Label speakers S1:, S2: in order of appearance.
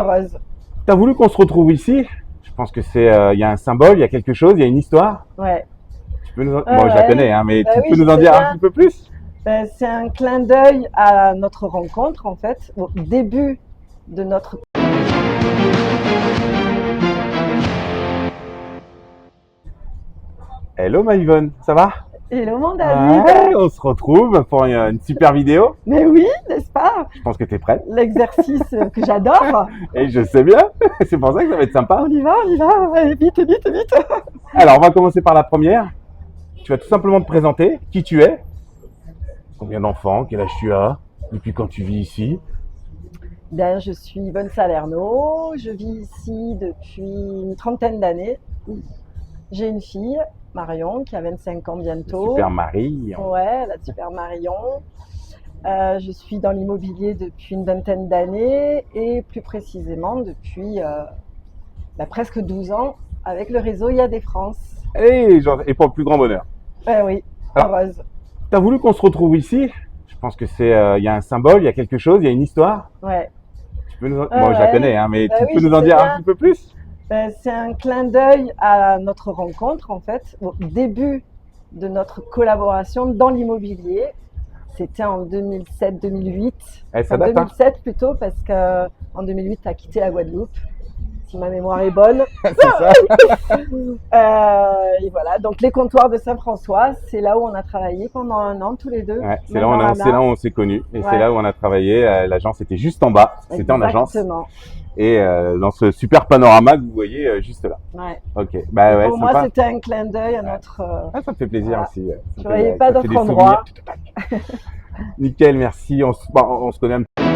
S1: Heureuse.
S2: T'as voulu qu'on se retrouve ici? Je pense que il y a un symbole, il y a quelque chose, il y a une histoire.
S1: Ouais.
S2: Tu peux nous bon, je la connais, hein, mais tu
S1: oui,
S2: peux nous en dire
S1: bien.
S2: un petit peu plus?
S1: C'est un clin d'œil à notre rencontre, en fait, au début de notre...
S2: Hello Maëlynne, ça va?
S1: Hello mon David.
S2: Ouais, on se retrouve pour une super vidéo.
S1: Mais oui, n'est-ce pas?
S2: Je pense que tu es prête.
S1: L'exercice que j'adore.
S2: Et je sais bien, c'est pour ça que ça va être sympa.
S1: On y va, ouais, vite, vite, vite.
S2: Alors, on va commencer par la première. Tu vas tout simplement te présenter, qui tu es, combien d'enfants, quel âge tu as, depuis quand tu vis ici.
S1: Bien, je suis Yvonne Salerno, je vis ici depuis une trentaine d'années. J'ai une fille, Marion, qui a 25 ans bientôt.
S2: Super Marie.
S1: Ouais, la super Marion. Je suis dans l'immobilier depuis une vingtaine d'années et plus précisément depuis presque 12 ans avec le réseau IAD France.
S2: Et pour le plus grand bonheur.
S1: Oui,
S2: Alors,
S1: heureuse.
S2: Tu as voulu qu'on se retrouve ici? Je pense que il y a un symbole, il y a quelque chose, il y a une histoire.
S1: Ouais.
S2: Tu peux bon, je la connais, hein, mais tu
S1: oui,
S2: peux nous en dire un petit peu plus?
S1: C'est un clin d'œil à notre rencontre, en fait, au début de notre collaboration dans l'immobilier. C'était en 2007-2008.
S2: Ça date,
S1: 2007 plutôt, parce qu'en 2008, tu as quitté la Guadeloupe, si ma mémoire est bonne.
S2: C'est ça.
S1: Et voilà, donc les comptoirs de Saint-François, c'est là où on a travaillé pendant 1 an tous les deux.
S2: Ouais, c'est là où on s'est connus. Et c'est là où on a travaillé. L'agence était juste en bas. C'était en agence.
S1: Exactement.
S2: Et dans ce super panorama que vous voyez juste là.
S1: Ouais.
S2: Ok. Bah ouais,
S1: pour moi, c'était un clin d'œil à notre...
S2: ça me fait plaisir
S1: voilà.
S2: aussi.
S1: Je ne voyais pas d'autre endroit.
S2: Nickel, merci. On se connaît un petit peu.